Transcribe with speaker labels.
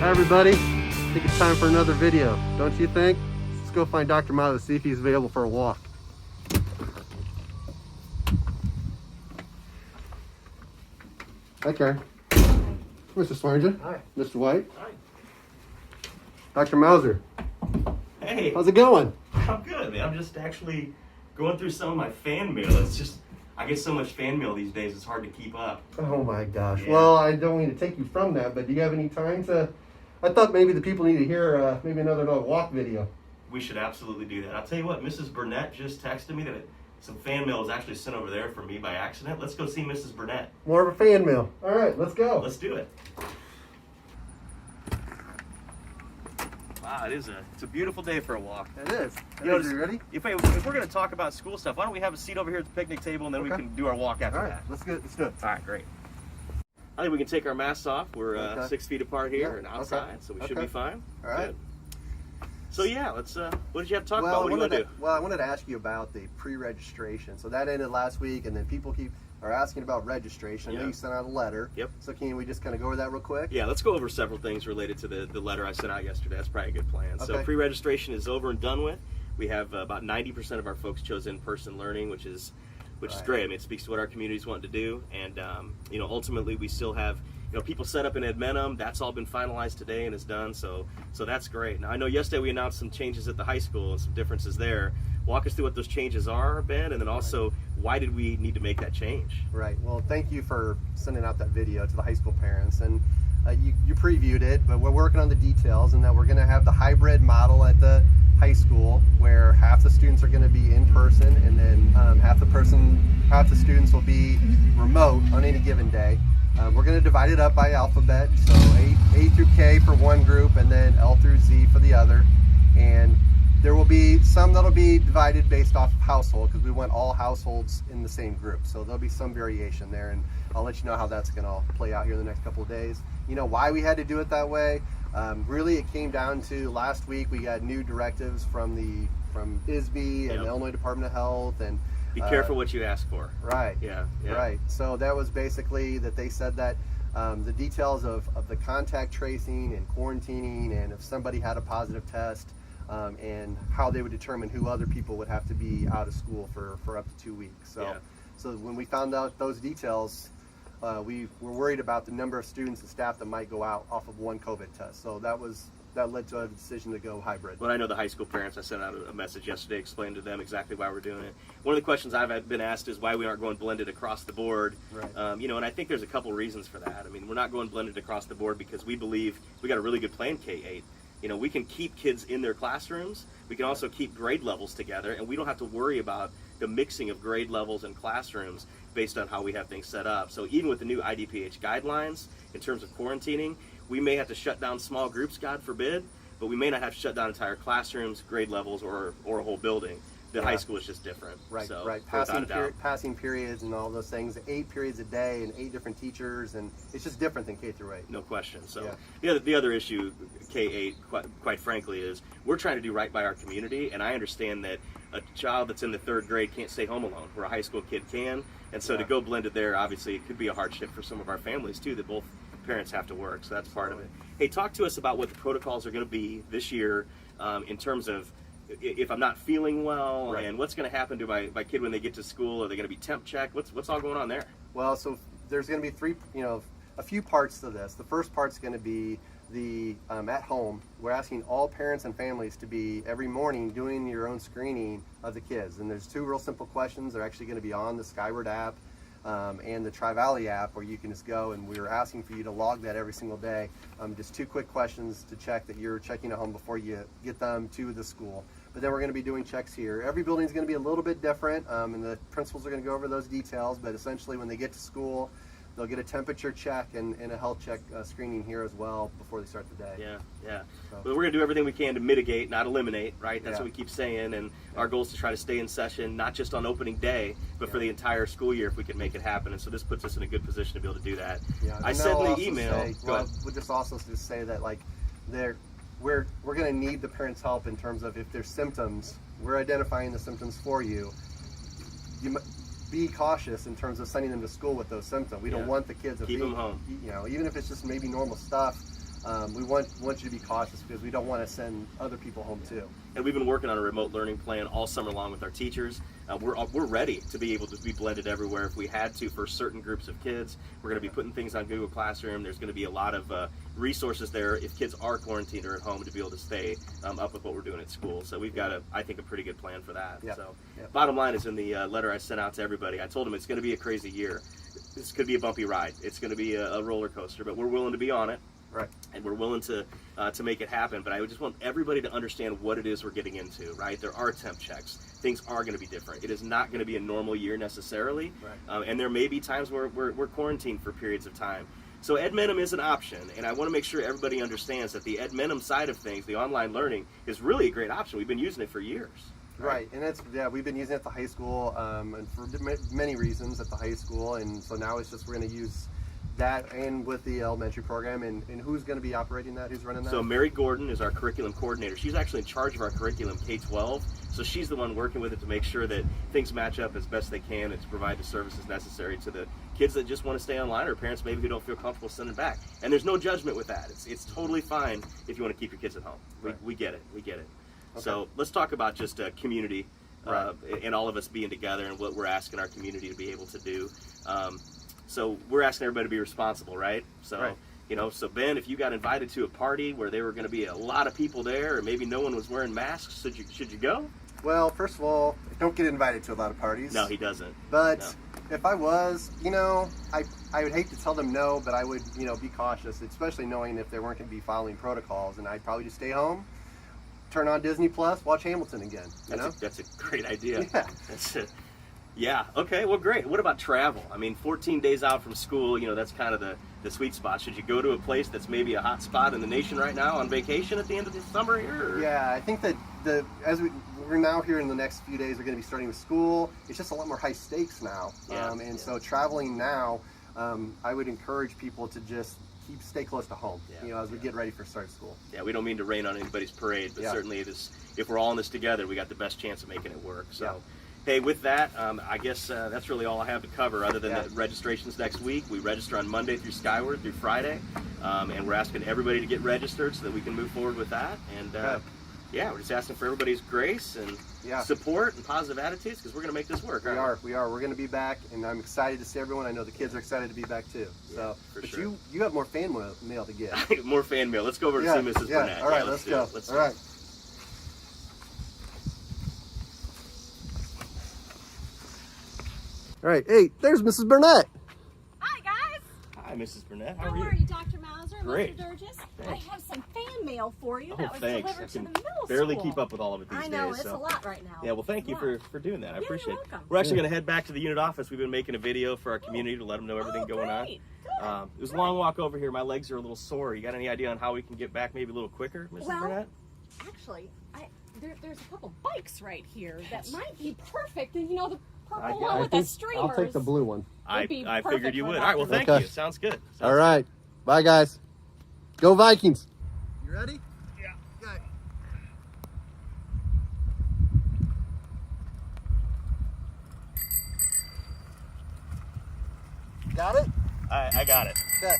Speaker 1: Hi everybody, I think it's time for another video, don't you think? Let's go find Dr. Milo to see if he's available for a walk. Hi Karen. Mr. Swearinger.
Speaker 2: Hi.
Speaker 1: Mr. White.
Speaker 2: Hi.
Speaker 1: Dr. Mauser.
Speaker 2: Hey.
Speaker 1: How's it going?
Speaker 2: I'm good, man. I'm just actually going through some of my fan mail. It's just, I get so much fan mail these days, it's hard to keep up.
Speaker 1: Oh my gosh.
Speaker 2: Yeah.
Speaker 1: Well, I don't mean to take you from that, but do you have any time to... I thought maybe the people need to hear maybe another walk video.
Speaker 2: We should absolutely do that. I'll tell you what, Mrs. Burnett just texted me that some fan mail was actually sent over there for me by accident. Let's go see Mrs. Burnett.
Speaker 1: More of a fan mail. All right, let's go.
Speaker 2: Let's do it. Wow, it's a beautiful day for a walk.
Speaker 1: It is.
Speaker 2: You know,
Speaker 1: You ready?
Speaker 2: If we're going to talk about school stuff, why don't we have a seat over here at the picnic table and then we
Speaker 1: Okay.
Speaker 2: can do our walk after
Speaker 1: All right,
Speaker 2: that.
Speaker 1: let's do it.
Speaker 2: All right, great. I think we can take our masks off. We're
Speaker 1: Okay.
Speaker 2: 6 feet apart here
Speaker 1: Yeah,
Speaker 2: and outside,
Speaker 1: okay.
Speaker 2: so we should
Speaker 1: Okay.
Speaker 2: be fine.
Speaker 1: All right.
Speaker 2: Good. So yeah, let's. What did you have to talk
Speaker 1: Well,
Speaker 2: about? What do you want to do?
Speaker 1: I wanted to ask you about the pre-registration. So that ended last week, and then people are asking about registration. I know
Speaker 2: Yeah.
Speaker 1: you sent out a letter.
Speaker 2: Yep.
Speaker 1: So can we just kind of go over that real quick?
Speaker 2: Yeah, let's go over several things related to the letter I sent out yesterday. That's probably a good plan. So
Speaker 1: Okay.
Speaker 2: pre-registration is over and done with. We have about 90% of our folks chose in-person learning, which is
Speaker 1: Right.
Speaker 2: great. I mean, it speaks to what our community's wanting to do, and ultimately we still have people set up in Edmentum. That's all been finalized today and is done. So that's great. Now I know yesterday we announced some changes at the high school and some differences there. Walk us through what those changes are, Ben, and then also why did we need to make that change?
Speaker 1: Right. Well, thank you for sending out that video to the high school parents, and you previewed it, but we're working on the details, and that we're going to have the hybrid model at the high school where half the students are going to be in person, and then half the students will be remote on any given day. We're going to divide it up by alphabet, so A through K for one group, and then L through Z for the other. And there will be some that'll be divided based off of household, because we want all households in the same group. So there'll be some variation there, and I'll let you know how that's going to play out here in the next couple of days. You know why we had to do it that way? Really, it came down to last week we got new directives from ISB and
Speaker 2: Yep.
Speaker 1: the Illinois Department of Health, and
Speaker 2: Be careful what you ask for.
Speaker 1: Right.
Speaker 2: Yeah.
Speaker 1: Right. So that was basically that they said that the details of the contact tracing and quarantining, and if somebody had a positive test, and how they would determine who other people would have to be out of school for up to 2 weeks. So,
Speaker 2: Yeah.
Speaker 1: so when we found out those details, we were worried about the number of students and staff that might go out off of one COVID test. So that led to a decision to go hybrid.
Speaker 2: Well, I know the high school parents, I sent out a message yesterday, explained to them exactly why we're doing it. One of the questions I've been asked is why we aren't going blended across the board.
Speaker 1: Right.
Speaker 2: And I think there's a couple reasons for that. I mean, we're not going blended across the board because we believe we got a really good plan K-8. We can keep kids in their classrooms. We can also keep grade levels together, and we don't have to worry about the mixing of grade levels and classrooms based on how we have things set up. So even with the new IDPH guidelines in terms of quarantining, we may have to shut down small groups, God forbid, but we may not have to shut down entire classrooms, grade levels, or a whole building. The high school is just different.
Speaker 1: Right,
Speaker 2: so,
Speaker 1: right.
Speaker 2: without a doubt.
Speaker 1: Passing periods and all those things, 8 periods a day and 8 different teachers, and it's just different than K through 8.
Speaker 2: No question. So
Speaker 1: Yeah.
Speaker 2: the other issue, K-8, quite frankly, is we're trying to do right by our community, and I understand that a child that's in the 3rd grade can't stay home alone, where a high school kid can, and so to go blended there, obviously, it could be a hardship for some of our families too, that both parents have to work, so that's part of it. Hey, talk to us about what the protocols are going to be this year in terms of if I'm not feeling well,
Speaker 1: Right.
Speaker 2: and what's going to happen to my kid when they get to school. Are they going to be temp checked? What's all going on there?
Speaker 1: Well, so there's going to be a few parts to this. The first part's going to be the at home. We're asking all parents and families to be every morning doing your own screening of the kids. And there's 2 real simple questions. They're actually going to be on the Skyward app and the Tri-Valley app, where you can just go, and we're asking for you to log that every single day. Just 2 quick questions to check that you're checking at home before you get them to the school. But then we're going to be doing checks here. Every building is going to be a little bit different, and the principals are going to go over those details, but essentially when they get to school, they'll get a temperature check and a health check screening here as well before they start the day.
Speaker 2: Yeah.
Speaker 1: So.
Speaker 2: But we're going to do everything we can to mitigate, not eliminate, right? That's
Speaker 1: Yeah.
Speaker 2: what we keep saying, and our goal is to try to stay in session, not just on opening day, but for the entire school year if we can make it happen. And so this puts us in a good position to be able to do that.
Speaker 1: Yeah,
Speaker 2: I
Speaker 1: and
Speaker 2: said
Speaker 1: I'll
Speaker 2: in the
Speaker 1: also
Speaker 2: email,
Speaker 1: say,
Speaker 2: go ahead.
Speaker 1: we'll just also just say that we're going to need the parents' help in terms of if there's symptoms, we're identifying the symptoms for you. Be cautious in terms of sending them to school with those symptoms. We don't want the kids
Speaker 2: Keep them home.
Speaker 1: Even if it's just maybe normal stuff, we want you to be cautious because we don't want to send other people home too.
Speaker 2: And we've been working on a remote learning plan all summer long with our teachers. We're ready to be able to be blended everywhere if we had to for certain groups of kids. We're going to be putting things on Google Classroom. There's going to be a lot of resources there if kids are quarantined or at home to be able to stay up with what we're doing at school. So we've got, I think, a pretty good plan for that.
Speaker 1: Yep.
Speaker 2: So
Speaker 1: Yep.
Speaker 2: bottom line is in the letter I sent out to everybody, I told them it's going to be a crazy year. This could be a bumpy ride. It's going to be a roller coaster, but we're willing to be on it.
Speaker 1: Right.
Speaker 2: And we're willing to make it happen. But I just want everybody to understand what it is we're getting into, right? There are temp checks. Things are going to be different. It is not going to be a normal year necessarily.
Speaker 1: Right.
Speaker 2: And there may be times where we're quarantined for periods of time. So Ed Minimum is an option. And I want to make sure everybody understands that the Ed Minimum side of things, the online learning, is really a great option. We've been using it for years.
Speaker 1: Right, and that's, yeah, we've been using it at the high school and for many reasons at the high school, and so now it's just we're going to use that and with the elementary program, and who's going to be operating that? Who's running that?
Speaker 2: So Mary Gordon is our curriculum coordinator. She's actually in charge of our curriculum K-12, so she's the one working with it to make sure that things match up as best they can and to provide the services necessary to the kids that just want to stay online or parents maybe who don't feel comfortable sending back. And there's no judgment with that. It's totally fine if you want to keep your kids at home. We get it. We get it.
Speaker 1: Okay.
Speaker 2: So let's talk about just community
Speaker 1: Right.
Speaker 2: and all of us being together and what we're asking our community to be able to do. So we're asking everybody to be responsible, right? So,
Speaker 1: Right.
Speaker 2: you know, so Ben, if you got invited to a party where there were going to be a lot of people there or maybe no one was wearing masks, should you go?
Speaker 1: Well, first of all, I don't get invited to a lot of parties.
Speaker 2: No, he doesn't.
Speaker 1: But
Speaker 2: No.
Speaker 1: if I was, you know, I would hate to tell them no, but I would, you know, be cautious, especially knowing if they weren't going to be following protocols, and I'd probably just stay home, turn on Disney Plus, watch Hamilton again. You know?
Speaker 2: That's a great idea.
Speaker 1: Yeah.
Speaker 2: That's it. Yeah. Okay. Well, great. What about travel? I mean, 14 days out from school, you know, that's kind of the sweet spot. Should you go to a place that's maybe a hot spot in the nation right now on vacation at the end of the summer here? Or?
Speaker 1: Yeah, I think that we're now here in the next few days, we're going to be starting with school. It's just a lot more high stakes now.
Speaker 2: Yeah,
Speaker 1: So traveling now, I would encourage people to just stay close to home, you know, as we get ready for start of school.
Speaker 2: Yeah, we don't mean to rain on anybody's parade, but certainly if we're all in this together, we got the best chance of making it work. So, hey, with that, I guess that's really all I have to cover other than the registrations next week. We register on Monday through Skyward through Friday, and we're asking everybody to get registered so that we can move forward with that. And yeah, we're just asking for everybody's grace and support and positive attitudes because we're going to make this work.
Speaker 1: We are. We're going to be back, and I'm excited to see everyone. I know the kids are excited to be back too. So,
Speaker 2: for
Speaker 1: but
Speaker 2: sure.
Speaker 1: you have more fan mail to get.
Speaker 2: More fan mail. Let's go over to see Mrs. Burnett.
Speaker 1: All right, let's go. All right. All right. Hey, there's Mrs. Burnett.
Speaker 3: Hi, guys.
Speaker 2: Hi, Mrs. Burnett.
Speaker 3: How are you, Dr. Mauser?
Speaker 2: Great.
Speaker 3: Mr. Derges?
Speaker 2: Thanks.
Speaker 3: I have some fan mail for you
Speaker 2: Oh,
Speaker 3: that was
Speaker 2: thanks.
Speaker 3: delivered
Speaker 2: I
Speaker 3: to
Speaker 2: can
Speaker 3: the middle
Speaker 2: barely
Speaker 3: school.
Speaker 2: keep up with all of it these
Speaker 3: I know,
Speaker 2: days.
Speaker 3: it's a lot right now.
Speaker 2: Yeah, well, thank you for doing that. I
Speaker 3: Yeah,
Speaker 2: appreciate
Speaker 3: you're
Speaker 2: it.
Speaker 3: welcome.
Speaker 2: We're actually going to head back to the unit office. We've been making a video for our community to let them know everything going on.
Speaker 3: Great. Good.
Speaker 2: It was a long walk over here. My legs are a little sore. You got any idea on how we can get back maybe a little quicker, Mrs.
Speaker 3: Well,
Speaker 2: Burnett?
Speaker 3: Actually, there's a couple bikes right here that might be perfect. And you know, the purple one with the streamers.
Speaker 1: I'll take the blue one.
Speaker 2: I
Speaker 3: be
Speaker 2: figured
Speaker 3: perfect
Speaker 2: you
Speaker 3: for
Speaker 2: would.
Speaker 3: that.
Speaker 2: All right, well, thank
Speaker 1: Okay.
Speaker 2: you. Sounds good.
Speaker 1: All right. Bye, guys. Go Vikings. You ready?
Speaker 2: Yeah.
Speaker 1: Okay. Got it?
Speaker 2: I got it.
Speaker 1: Okay.